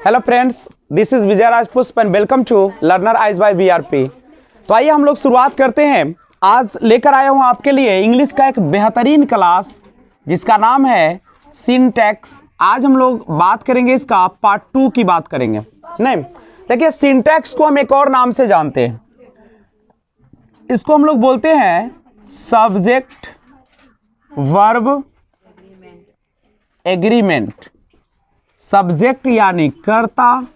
Hello friends, this is Vijay Rajpushp and welcome to learner eyes by BRP. तो आइए हम लोग शुरुआत करते हैं। आज लेकर आया हूं आपके लिए इंग्लिश का एक बेहतरीन क्लास जिसका नाम है सिंटैक्स। आज हम लोग बात करेंगे, इसका पार्ट 2 की बात करेंगे। नहीं, देखिए सिंटैक्स को हम एक और नाम से जानते हैं। इसको हम लोग बोलते हैं सब्जेक्ट वर्ब एग्रीमेंट। सब्जेक्ट यानी कर्ता,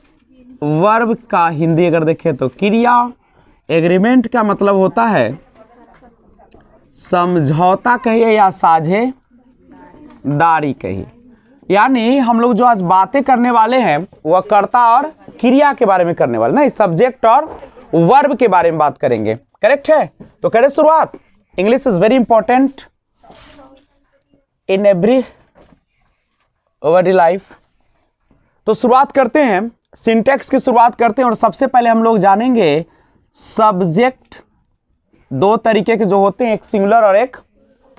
वर्ब का हिंदी अगर देखें तो क्रिया, एग्रीमेंट का मतलब होता है समझौता कहिए या साझेदारी कहिए। यानी हम लोग जो आज बातें करने वाले हैं वह कर्ता और क्रिया के बारे में करने वाले, नहीं सब्जेक्ट और वर्ब के बारे में बात करेंगे। करेक्ट है? तो करें शुरुआत। English is very important in every over life. तो शुरुआत करते हैं, सिंटैक्स की शुरुआत करते हैं। और सबसे पहले हम लोग जानेंगे सब्जेक्ट दो तरीके के जो होते हैं, एक सिंगुलर और एक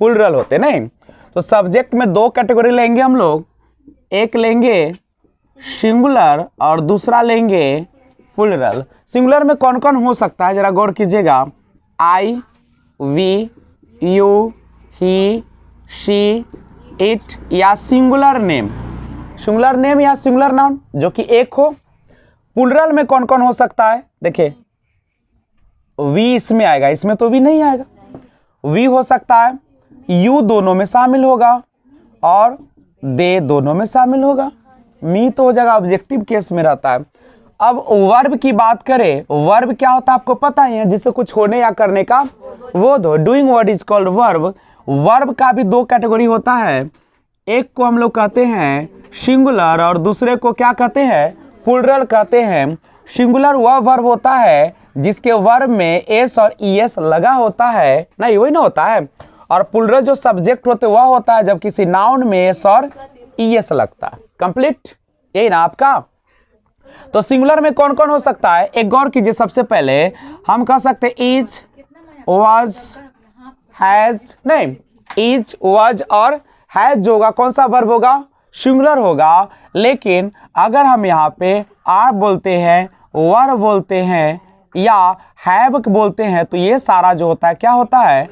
प्लूरल होते हैं। नहीं, तो सब्जेक्ट में दो कैटेगरी लेंगे हम लोग, एक लेंगे सिंगुलर और दूसरा लेंगे प्लूरल। सिंगुलर में कौन कौन हो सकता है जरा गौर कीजिएगा। I, we, you, he, she, it या सिंगुलर नेम। सिंगुलर नेम या सिंगुलर नाउन जो कि एक हो। प्लूरल में कौन कौन हो सकता है? देखिए वी इसमें आएगा, इसमें तो वी नहीं आएगा। वी हो सकता है, यू दोनों में शामिल होगा और दे दोनों में शामिल होगा। मी तो हो जाएगा, ऑब्जेक्टिव केस में रहता है। अब वर्ब की बात करें, वर्ब क्या होता है आपको पता ही है, जिससे कुछ होने या करने का वो दो। Doing word is called verb. Verb का भी दो कैटेगरी होता है, एक को हम लोग कहते हैं सिंगुलर और दूसरे को क्या कहते हैं? प्लूरल कहते हैं। सिंगुलर वह वर्ब होता है जिसके वर्ब में एस और ईएस लगा होता है, नहीं वही ना होता है। और प्लूरल जो सब्जेक्ट होते वह होता है जब किसी नाउन में एस और ईएस लगता है। कंप्लीट यही ना आपका। तो सिंगुलर में कौन कौन हो सकता है एक गौर कीजिए। सबसे पहले हम कह सकते हैं इज, वाज, हैज। नहीं, इज, वाज और हैज जो होगा कौन सा वर्ब होगा? सिंगुलर होगा। लेकिन अगर हम यहाँ पे आर बोलते हैं, वर बोलते हैं या हैव बोलते हैं तो ये सारा जो होता है क्या होता है?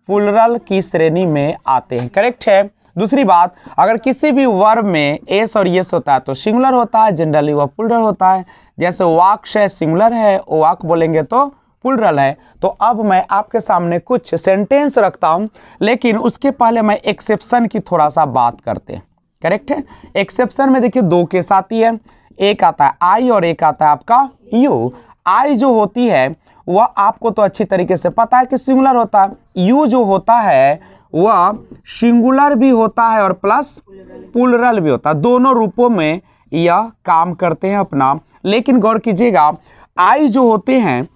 प्लूरल की श्रेणी में आते हैं। करेक्ट है? दूसरी बात, अगर किसी भी वर्ब में एस और यस होता है तो सिंगुलर होता है, जनरली वह प्लूरल होता है। जैसे वाक्स है, सिंगुलर है, वाक बोलेंगे तो प्लूरल है। तो अब मैं आपके सामने कुछ सेंटेंस रखता हूं, लेकिन उसके पहले मैं एक्सेप्शन की थोड़ा सा बात करते हैं। करेक्ट है? एक्सेप्शन में देखिए दो केस आती है, एक आता है आई और एक आता है आपका यू। आई जो होती है वह आपको तो अच्छी तरीके से पता है कि सिंगुलर होता है। यू जो होता है वह सिंगुलर भी होता है और प्लस प्लूरल भी होता है। दोनों रूपों में यह काम करते हैं अपना। लेकिन गौर कीजिएगा, आई जो होते हैं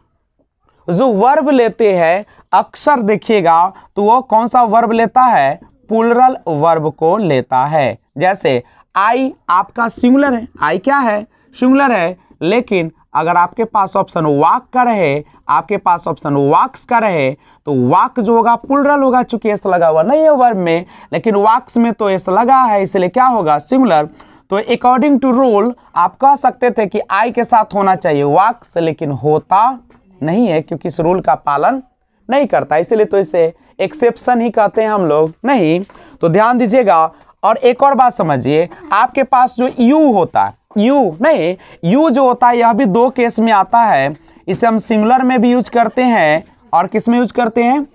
जो वर्ब लेते हैं, अक्सर देखिएगा तो वो कौन सा वर्ब लेता है? प्लूरल वर्ब को लेता है। जैसे आई आपका सिंगुलर है, आई क्या है? सिंगुलर है। लेकिन अगर आपके पास ऑप्शन वाक का रहे, आपके पास ऑप्शन वाक्स का रहे, तो वाक जो होगा प्लूरल होगा, चूंकि एस लगा हुआ नहीं है वर्ब में, लेकिन वाक्स में तो एस लगा है, इसलिए क्या होगा? सिंगुलर। तो अकॉर्डिंग टू रूल आप कह सकते थे कि आई के साथ होना चाहिए वाक्स, लेकिन होता नहीं है क्योंकि इस रूल का पालन नहीं करता, इसलिए तो इसे एक्सेप्शन ही कहते हैं हम लोग। नहीं, तो ध्यान दीजिएगा। और एक और बात समझिए, आपके पास जो यू होता है, यू नहीं, यू जो होता है यह भी दो केस में आता है। इसे हम सिंगुलर में भी यूज करते हैं और किस में यूज करते हैं?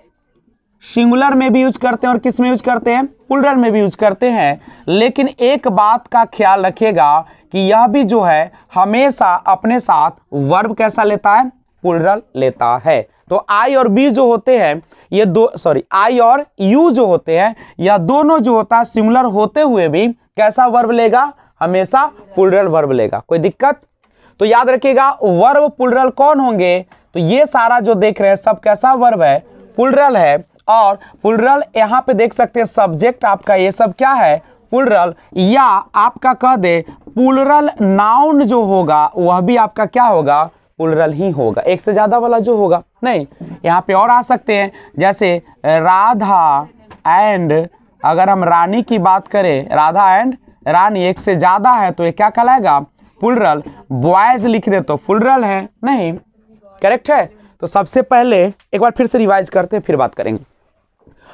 सिंगुलर में भी यूज करते हैं और किस में यूज करते हैं? प्लूरल में भी यूज करते हैं। लेकिन एक बात का ख्याल रखिएगा कि यह भी जो है हमेशा अपने साथ वर्ब कैसा लेता है? प्लूरल लेता है। तो आई और बी जो होते हैं ये दो, सॉरी आई और यू जो होते हैं यह दोनों जो होता है सिंगुलर होते हुए भी कैसा वर्ब लेगा? हमेशा प्लूरल वर्ब लेगा। कोई दिक्कत? तो याद रखिएगा वर्ब प्लूरल कौन होंगे? तो ये सारा जो देख रहे हैं सब कैसा वर्ब है? प्लूरल है। और प्लूरल यहाँ पे देख सकते हैं सब्जेक्ट आपका ये सब क्या है? प्लूरल। या आपका कह दे प्लूरल नाउन जो होगा वह भी आपका क्या होगा? प्लूरल ही होगा। एक से ज्यादा वाला जो होगा नहीं। यहाँ पे और आ सकते हैं, जैसे राधा एंड, अगर हम रानी की बात करें, राधा एंड रानी एक से ज्यादा है तो ये क्या कहलाएगा? प्लुरल, बॉयज लिख दे तो प्लुरल है नहीं, करेक्ट है। तो सबसे पहले एक बार फिर से रिवाइज करते हैं, फिर बात करेंगे।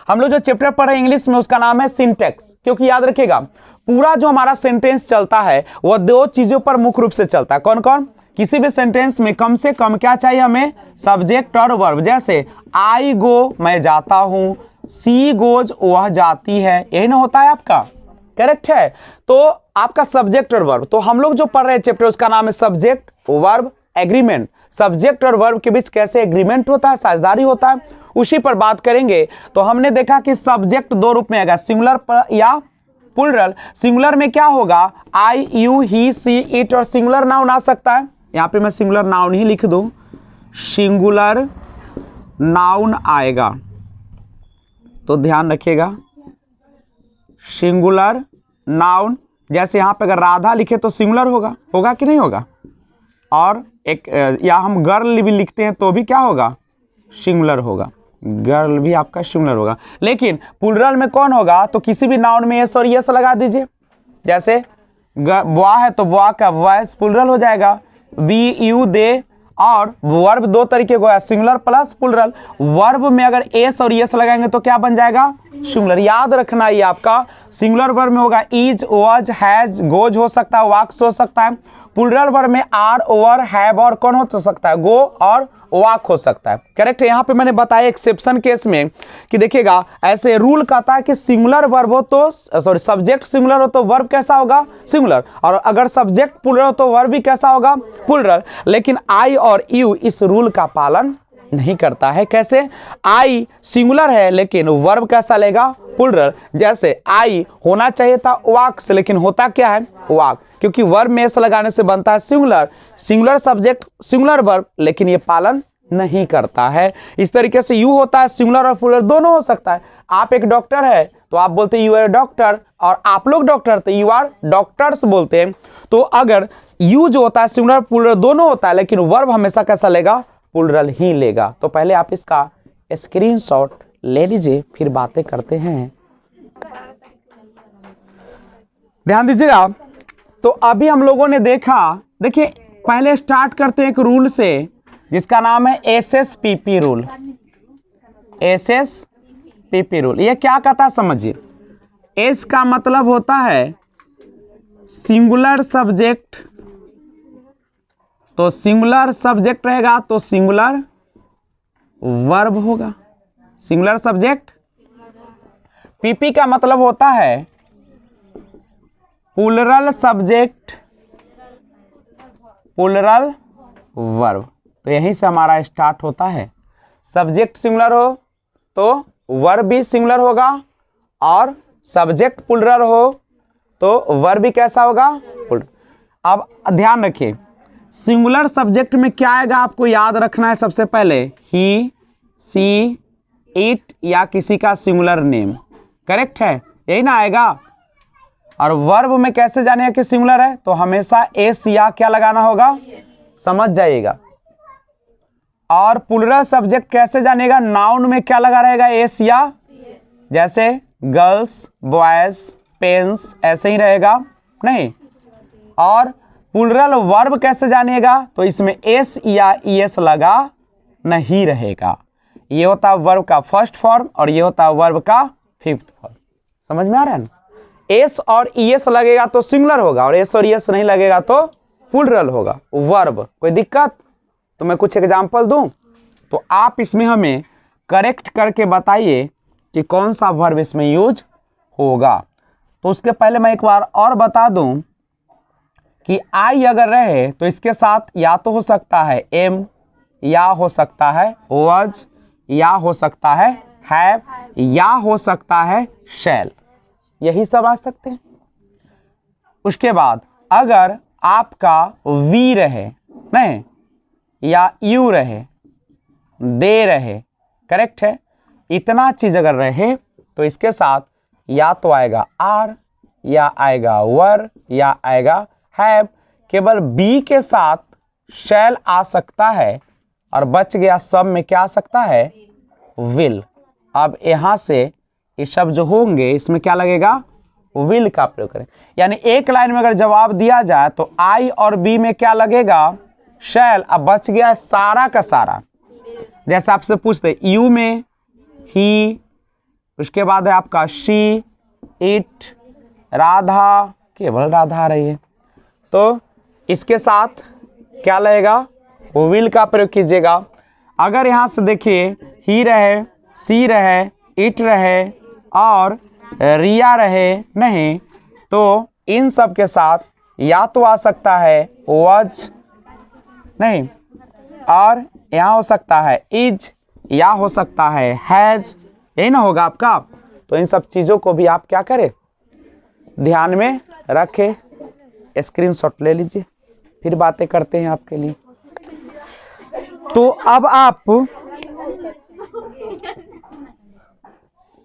हम लोग जो चैप्टर पढ़ रहे हैं इंग्लिश में उसका नाम है सिंटैक्स, क्योंकि याद रखिएगा पूरा जो हमारा सेंटेंस चलता है वह दो चीजों पर मुख्य रूप से चलता है। कौन कौन? किसी भी सेंटेंस में कम से कम क्या चाहिए हमें? सब्जेक्ट और वर्ब। जैसे आई गो मैं जाता हूं, सी गोज वह जाती है, यही ना होता है आपका, करेक्ट है। तो आपका सब्जेक्ट और वर्ब, तो हम लोग जो पढ़ रहे हैं चैप्टर उसका नाम है सब्जेक्ट वर्ब एग्रीमेंट। सब्जेक्ट और वर्ब के बीच कैसे एग्रीमेंट होता है, साझेदारी होता है, उसी पर बात करेंगे। तो हमने देखा कि सब्जेक्ट दो रूप में आएगा, सिंगुलर या प्लुरल। सिंगुलर में क्या होगा? आई, यू, ही, सी, इट, और सिंगुलर नाउन आ सकता है। यहां पे मैं सिंगुलर नाउन ही लिख दूं, सिंगुलर नाउन आएगा, तो ध्यान रखिएगा सिंगुलर नाउन। जैसे यहां पे अगर राधा लिखे तो सिंगुलर होगा, होगा कि नहीं होगा? और एक या हम गर्ल भी लिखते हैं तो भी क्या होगा? सिंगुलर होगा, गर्ल भी आपका सिंगुलर होगा। लेकिन प्लुरल में कौन होगा? तो किसी भी नाउन में एस और यस लगा दीजिए। जैसे बुआ है तो बुआ का वॉइस प्लुरल हो जाएगा, बी, यू, दे। और वर्ब दो तरीके को है, सिंगुलर प्लस प्लुरल। वर्ब में अगर एस और यस लगाएंगे तो क्या बन जाएगा? सिंगुलर। याद रखना ये आपका सिंगुलर वर्ब में होगा इज, वाज, हैज, गोज हो सकता है, वाक्स हो सकता है। प्लुरल वर्ब में आर, ओवर, हैव और कौन हो सकता है? गो और वाक हो सकता है, करेक्ट है। यहाँ पे मैंने बताया एक्सेप्शन केस में कि देखिएगा ऐसे रूल कहता है कि सिंगुलर वर्ब हो तो सॉरी सब्जेक्ट सिंगुलर हो तो वर्ब कैसा होगा? सिंगुलर। और अगर सब्जेक्ट प्लुरल हो तो वर्ब भी कैसा होगा? प्लुरल। लेकिन आई और यू इस रूल का पालन नहीं करता है। कैसे? आई सिंगुलर है लेकिन वर्ब कैसा लेगा? प्लुरल। जैसे आई होना चाहिए था वाक्स, लेकिन होता क्या है? वाक, क्योंकि वर्ब में एस लगाने से बनता है singular. Singular subject singular verb, लेकिन ये पालन नहीं करता है। इस तरीके से यू होता है सिंगुलर और प्लुरल दोनों हो सकता है। आप एक डॉक्टर है तो आप बोलते हैं यू आर डॉक्टर, और आप लोग डॉक्टर तो यू आर डॉक्टर्स बोलते हैं। तो अगर यू जो होता है सिंगुलर प्लुरल दोनों होता है, लेकिन वर्ब हमेशा कैसा लेगा? प्लुरल ही लेगा। तो पहले आप इसका स्क्रीनशॉट ले लीजिए, फिर बातें करते हैं। ध्यान दीजिएगा। तो अभी हम लोगों ने देखा, देखिए पहले स्टार्ट करते हैं एक रूल से जिसका नाम है SSPP रूल। SSPP रूल ये क्या कहता है समझिए। एस का मतलब होता है सिंगुलर सब्जेक्ट, तो सिंगुलर सब्जेक्ट रहेगा तो सिंगुलर वर्ब होगा, सिंगुलर सब्जेक्ट। पीपी का मतलब होता है प्लुरल सब्जेक्ट, प्लुरल वर्ब। तो यहीं से हमारा स्टार्ट होता है। सब्जेक्ट सिंगुलर हो तो वर्ब भी सिंगुलर होगा, और सब्जेक्ट प्लुरल हो तो वर्ब भी कैसा होगा? प्लुरल। अब ध्यान रखिए सिंगुलर सब्जेक्ट में क्या आएगा आपको याद रखना है। सबसे पहले ही, सी, इट या किसी का सिंगुलर नेम, करेक्ट है, यही ना आएगा। और वर्ब में कैसे जानेगा कि सिंगुलर है? तो हमेशा एस या क्या लगाना होगा, समझ जाइएगा। और प्लुरल सब्जेक्ट कैसे जानेगा? नाउन में क्या लगा रहेगा? एस या, जैसे गर्ल्स, बॉयज, पेन्स, ऐसे ही रहेगा नहीं। और प्लुरल वर्ब कैसे जानेगा? तो इसमें एस या ईएस लगा नहीं रहेगा। ये होता है वर्ब का फर्स्ट फॉर्म और ये होता है वर्ब का फिफ्थ फॉर्म। समझ में आ रहा है ना? एस और ईएस लगेगा तो सिंगुलर होगा, और एस और ईएस नहीं लगेगा तो प्लुरल होगा वर्ब। कोई दिक्कत? तो मैं कुछ एग्जांपल दूं तो आप इसमें हमें करेक्ट करके बताइए कि कौन सा वर्ब इसमें यूज होगा। तो उसके पहले मैं एक बार और बता दूं कि आई अगर रहे तो इसके साथ या तो हो सकता है एम, या हो सकता है वाज, या हो सकता है हैव, या हो सकता है शैल, यही सब आ सकते हैं। उसके बाद अगर आपका वी रहे नहीं, या यू रहे, दे रहे, करेक्ट है, इतना चीज अगर रहे तो इसके साथ या तो आएगा आर, या आएगा वर, या आएगा हैव। केवल बी के साथ शैल आ सकता है, और बच गया सब में क्या आ सकता है? विल। अब यहां से ये शब्द जो होंगे इसमें क्या लगेगा? विल का प्रयोग करें। यानी एक लाइन में अगर जवाब दिया जाए तो आई और बी में क्या लगेगा, शैल। अब बच गया सारा का सारा। जैसे आपसे पूछते यू में ही, उसके बाद है आपका शी, इट, राधा, केवल राधा आ रही है तो इसके साथ क्या लगेगा, विल का प्रयोग कीजिएगा। अगर यहां से देखिए ही रहे, सी रहे, इट रहे और रिया रहे नहीं, तो इन सब के साथ या तो आ सकता है वॉज नहीं, और यहाँ हो सकता है इज, या हो सकता है हैज, यही ना होगा आपका। तो इन सब चीज़ों को भी आप क्या करें, ध्यान में रखें। स्क्रीनशॉट ले लीजिए, फिर बातें करते हैं आपके लिए। तो अब आप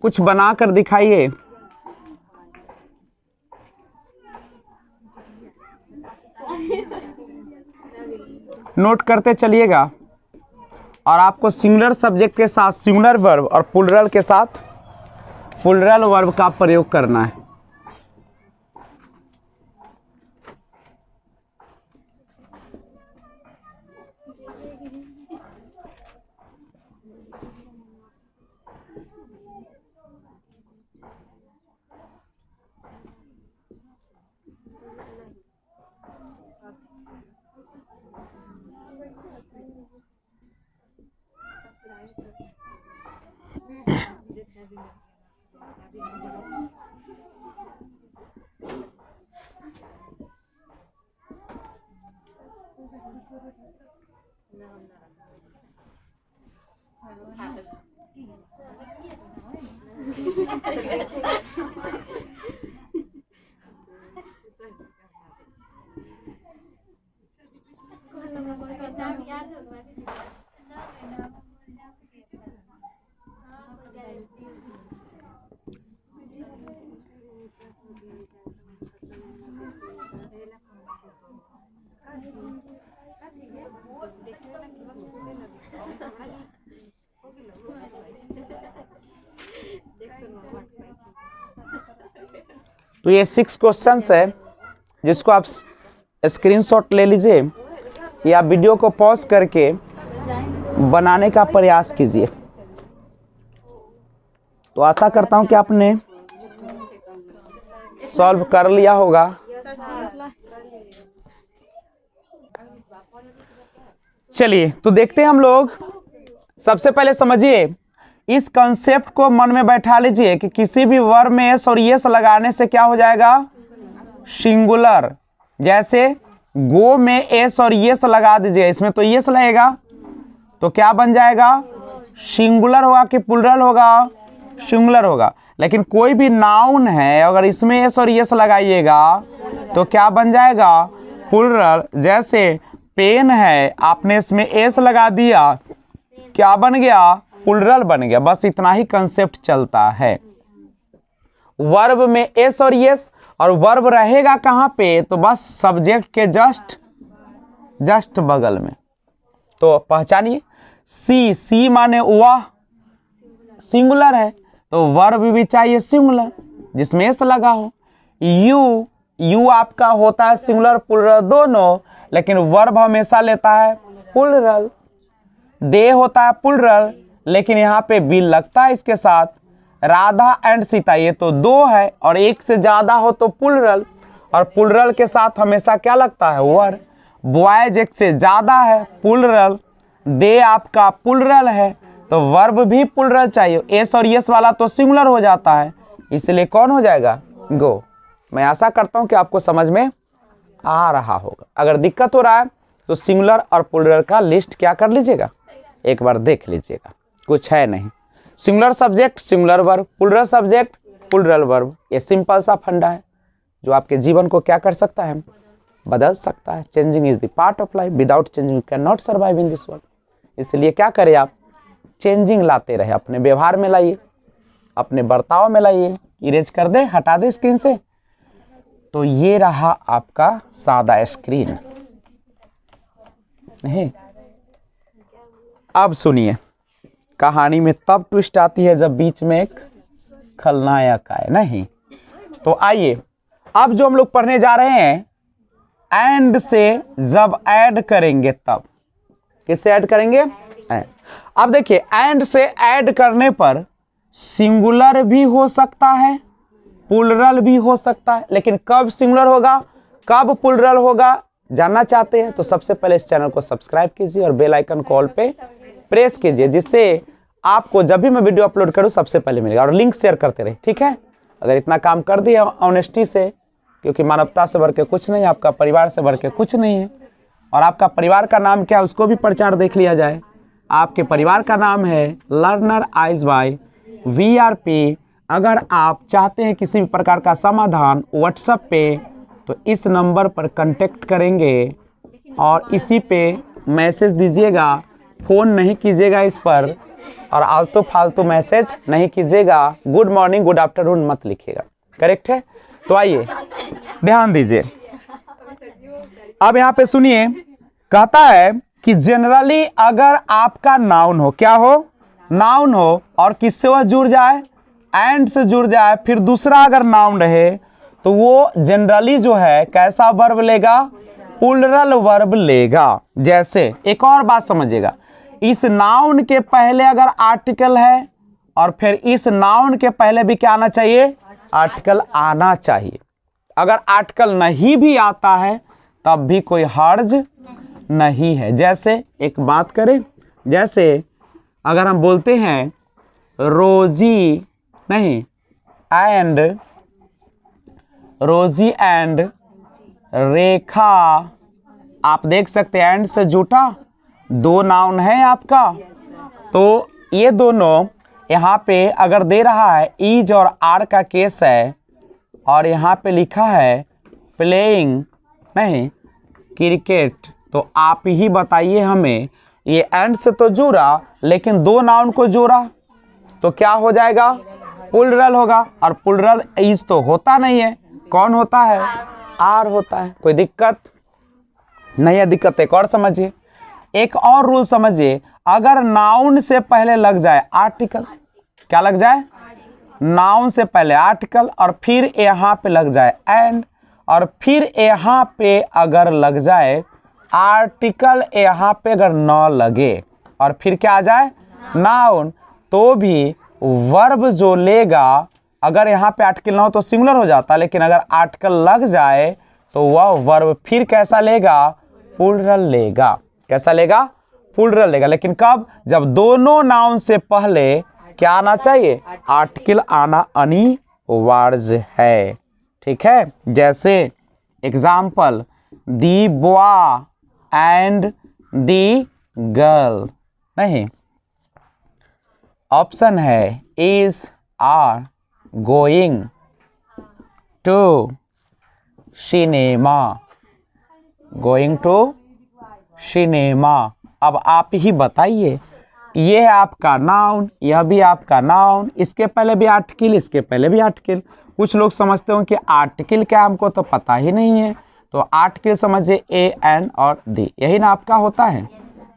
कुछ बना कर दिखाइए। नोट करते चलिएगा। और आपको सिंगुलर सब्जेक्ट के साथ सिंगुलर वर्ब और प्लूरल के साथ प्लूरल वर्ब का प्रयोग करना है। तो ये 6 क्वेश्चंस है जिसको आप स्क्रीनशॉट ले लीजिए या वीडियो को पॉज करके बनाने का प्रयास कीजिए। तो आशा करता हूं कि आपने सॉल्व कर लिया होगा। चलिए तो देखते हैं हम लोग। सबसे पहले समझिए, इस कंसेप्ट को मन में बैठा लीजिए कि किसी भी वर्ब में एस और यस लगाने से क्या हो जाएगा, सिंगुलर। जैसे गो में एस और यस लगा दीजिए, इसमें तो यस लगेगा तो क्या बन जाएगा, सिंगुलर होगा कि प्लूरल होगा, सिंगुलर होगा। लेकिन कोई भी नाउन है अगर इसमें एस और यस लगाइएगा तो क्या बन जाएगा, प्लूरल। जैसे पेन है, आपने इसमें एस लगा दिया, क्या बन गया, प्लूरल बन गया। बस इतना ही कंसेप्ट चलता है। वर्ब में एस और यस, और वर्ब रहेगा कहां पे, तो बस सब्जेक्ट के जस्ट बगल में। तो पहचानिए, सी माने वह, सिंगुलर है तो वर्ब भी चाहिए सिंगुलर जिसमें एस लगा हो। यू आपका होता है सिंगुलर प्लूरल दोनों, लेकिन वर्ब हमेशा लेता है प्लूरल। दे होता है प्लूरल, लेकिन यहाँ पे बी लगता है इसके साथ। राधा एंड सीता ये तो दो है, और एक से ज्यादा हो तो प्लूरल, और प्लूरल के साथ हमेशा क्या लगता है, वर्ब। बॉयज एक से ज्यादा है, प्लूरल। दे आपका प्लूरल है तो वर्ब भी प्लूरल चाहिए। एस और यस वाला तो सिंगुलर हो जाता है, इसलिए कौन हो जाएगा, गो। मैं आशा करता हूं कि आपको समझ में आ रहा होगा। अगर दिक्कत हो रहा है तो सिंगुलर और प्लूरल का लिस्ट क्या कर लीजिएगा, एक बार देख लीजिएगा, कुछ है नहीं। Singular subject singular verb, plural subject plural verb. ये सिंपल सा फंडा है जो आपके जीवन को क्या कर सकता है, बदल सकता है। Changing is the part of life, without changing you can not survive in this world. इसलिए क्या करें आप, चेंजिंग लाते रहे, अपने व्यवहार में लाइए, अपने बर्ताव में लाइए। इरेज कर दे, हटा दे स्क्रीन से। तो ये रहा आपका सादा स्क्रीन। नहीं, अब सुनिए, कहानी में तब ट्विस्ट आती है जब बीच में एक खलनायक आए। नहीं, तो आइए अब जो हम लोग पढ़ने जा रहे हैं, एंड से जब ऐड करेंगे तब, किससे ऐड करेंगे? एंड। अब देखिए एंड से ऐड करने पर सिंगुलर भी हो सकता है, प्लूरल भी हो सकता है, लेकिन कब सिंगुलर होगा कब प्लूरल होगा जानना चाहते हैं तो सबसे पहले इस चैनल को सब्सक्राइब कीजिए और बेल आइकन कॉल पे प्रेस कीजिए, जिससे आपको जब भी मैं वीडियो अपलोड करूं सबसे पहले मिलेगा, और लिंक शेयर करते रहे, ठीक है। अगर इतना काम कर दिया ऑनेस्टी से, क्योंकि मानवता से बढ़ के कुछ नहीं, आपका परिवार से बढ़ के कुछ नहीं है, और आपका परिवार का नाम क्या है उसको भी प्रचार देख लिया जाए। आपके परिवार का नाम है लर्नर आइज बाय VRP। अगर आप चाहते हैं किसी भी प्रकार का समाधान व्हाट्सएप पे, तो इस नंबर पर कांटेक्ट करेंगे और इसी पे मैसेज दीजिएगा, फ़ोन नहीं कीजिएगा इस पर, और आलतू फालतू मैसेज नहीं कीजिएगा, गुड मॉर्निंग गुड आफ्टरनून मत लिखिएगा, करेक्ट है। तो आइए ध्यान दीजिए, अब यहाँ पे सुनिए, कहता है कि जनरली अगर आपका नाउन हो, क्या हो? नाउन हो, और किससे वह जुड़ जाए? एंड से जुड़ जाए, फिर दूसरा अगर नाउन रहे तो वो जनरली जो है कैसा वर्ब लेगा? प्लूरल वर्ब लेगा। जैसे एक और बात समझिएगा, इस नाउन के पहले अगर आर्टिकल है और फिर इस नाउन के पहले भी क्या आना चाहिए? आर्टिकल आना चाहिए। अगर आर्टिकल नहीं भी आता है तब भी कोई हर्ज नहीं है। जैसे एक बात करें, जैसे अगर हम बोलते हैं रोजी नहीं एंड रोजी एंड रेखा, आप देख सकते हैं एंड से जुटा दो नाउन है आपका, तो ये दोनों यहाँ पे अगर दे रहा है इज और आर का केस है, और यहाँ पे लिखा है प्लेइंग नहीं क्रिकेट, तो आप ही बताइए हमें, ये एंड से तो जुड़ा लेकिन दो नाउन को जोड़ा तो क्या हो जाएगा? प्लूरल होगा, और प्लूरल इज तो होता नहीं है, कौन होता है? आर होता है। कोई दिक्कत नहीं है? दिक्कत एक और समझिए, एक और रूल समझिए, अगर नाउन से पहले लग जाए आर्टिकल, क्या लग जाए? नाउन से पहले आर्टिकल, और फिर यहाँ पे लग जाए एंड, और फिर यहाँ पे अगर लग जाए आर्टिकल, यहाँ पे अगर न लगे और फिर क्या आ जाए? नाउन, तो भी वर्ब जो लेगा, अगर यहाँ पे आर्टिकल ना हो तो सिंगुलर हो जाता, लेकिन अगर आर्टिकल लग जाए तो वह वर्ब फिर कैसा लेगा? प्लूरल लेगा। कैसा लेगा? प्लूरल लेगा। लेकिन कब? जब दोनों नाउन से पहले क्या आना चाहिए? आर्टिकल आना अनिवार्य है, ठीक है। जैसे example, the boy and the girl नहीं, ऑप्शन है is are going to cinema, going to cinema. अब आप ही बताइए, ये है आपका नाउन, यह भी आपका नाउन, इसके पहले भी आर्टिकल, इसके पहले भी आर्टिकल। कुछ लोग समझते हो कि आर्टिकल क्या, हमको तो पता ही नहीं है, तो आर्टिकल समझिए ए एन और दी, यही ना आपका होता है,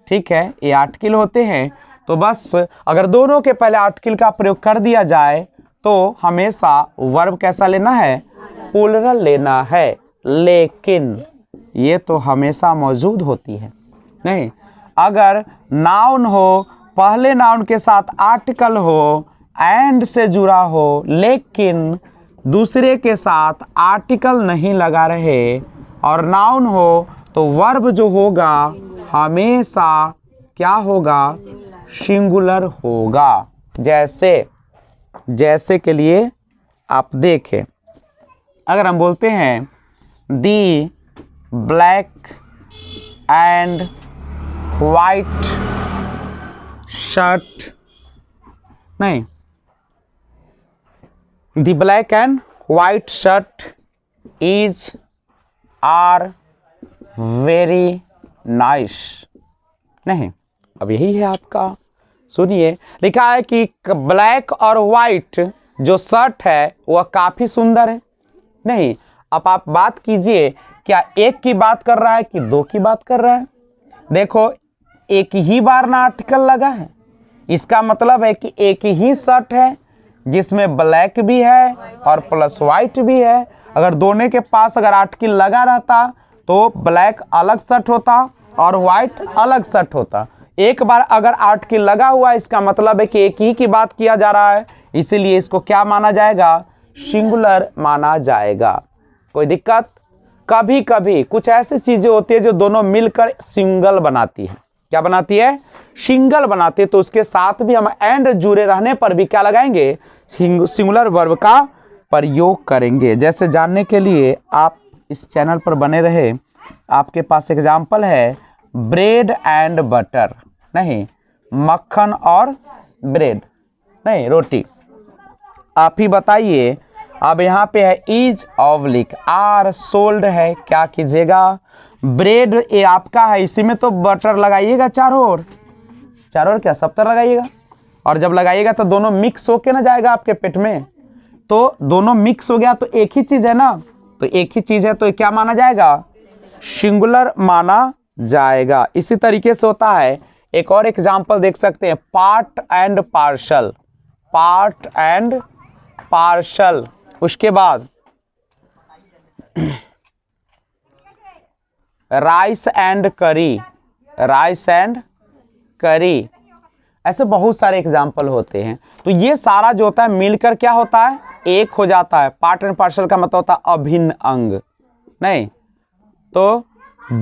ठीक है। ये आर्टिकल होते हैं, तो बस अगर दोनों के पहले आर्टिकल का प्रयोग कर दिया जाए तो हमेशा वर्ब कैसा लेना है? प्लूरल लेना है। लेकिन ये तो हमेशा मौजूद होती है नहीं, अगर नाउन हो, पहले नाउन के साथ आर्टिकल हो, एंड से जुड़ा हो, लेकिन दूसरे के साथ आर्टिकल नहीं लगा रहे और नाउन हो, तो वर्ब जो होगा हमेशा क्या होगा? सिंगुलर होगा। जैसे के लिए आप देखें, अगर हम बोलते हैं the black and white shirt नहीं, the black and white shirt is are very nice नहीं, अब यही है आपका। सुनिए, लिखा है कि ब्लैक और व्हाइट जो शर्ट है वह काफी सुंदर है नहीं। अब आप बात कीजिए, क्या एक की बात कर रहा है कि दो की बात कर रहा है? देखो, एक ही बार ना आर्टिकल लगा है, इसका मतलब है कि एक ही शर्ट है, जिसमें ब्लैक भी है और प्लस व्हाइट भी है। अगर दोनों के पास अगर आर्टिकल लगा रहता तो ब्लैक अलग सेट होता और व्हाइट अलग सेट होता। एक बार अगर आर्टिकल लगा हुआ इसका मतलब है कि एक ही की बात किया जा रहा है, इसीलिए इसको क्या माना जाएगा? सिंगुलर माना जाएगा। कोई दिक्कत? कभी कभी कुछ ऐसी चीजें होती है जो दोनों मिलकर सिंगल बनाती है। क्या बनाती है? सिंगल बनाती है। तो उसके साथ भी हम एंड जुड़े रहने पर भी क्या लगाएंगे? सिंगुलर वर्ब का प्रयोग करेंगे। जैसे जानने के लिए आप इस चैनल पर बने रहे। आपके पास एग्जाम्पल है ब्रेड एंड बटर, नहीं मक्खन और ब्रेड, नहीं रोटी। आप ही बताइए। अब यहाँ पे है इज ऑब्लिक आर सोल्ड है, क्या कीजिएगा? ब्रेड ये आपका है, इसी में तो बटर लगाइएगा चारों ओर, क्या सब तरफ लगाइएगा। और जब लगाइएगा तो दोनों मिक्स होके ना जाएगा आपके पेट में। तो दोनों मिक्स हो गया तो एक ही चीज है ना, तो एक ही चीज है तो क्या माना जाएगा? सिंगुलर माना जाएगा। इसी तरीके से होता है। एक और एग्जांपल देख सकते हैं, part and parcel, part and parcel. उसके बाद राइस एंड करी, राइस एंड करी। ऐसे बहुत सारे एग्जाम्पल होते हैं। तो ये सारा जो होता है मिलकर क्या होता है? एक हो जाता है। पार्ट एंड पार्सल का मतलब होता है अभिन्न अंग, नहीं तो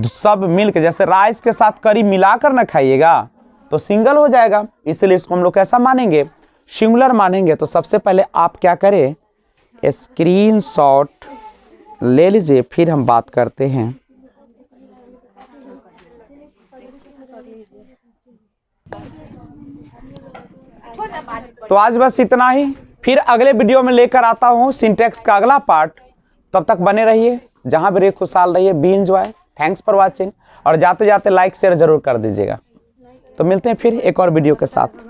सब मिलकर, जैसे राइस के साथ करी मिलाकर ना खाइएगा तो सिंगल हो जाएगा। इसलिए इसको हम लोग कैसा मानेंगे? सिंगुलर मानेंगे। तो सबसे पहले आप क्या करें? स्क्रीनशॉट ले लीजिए, फिर हम बात करते हैं। तो आज बस इतना ही। फिर अगले वीडियो में लेकर आता हूं सिंटैक्स का अगला पार्ट। तब तक बने रहिए, जहां भी रहिए खुशहाल रहिए। B enjoy. Thanks for watching. और जाते जाते लाइक शेयर जरूर कर दीजिएगा। तो मिलते हैं फिर एक और वीडियो के साथ।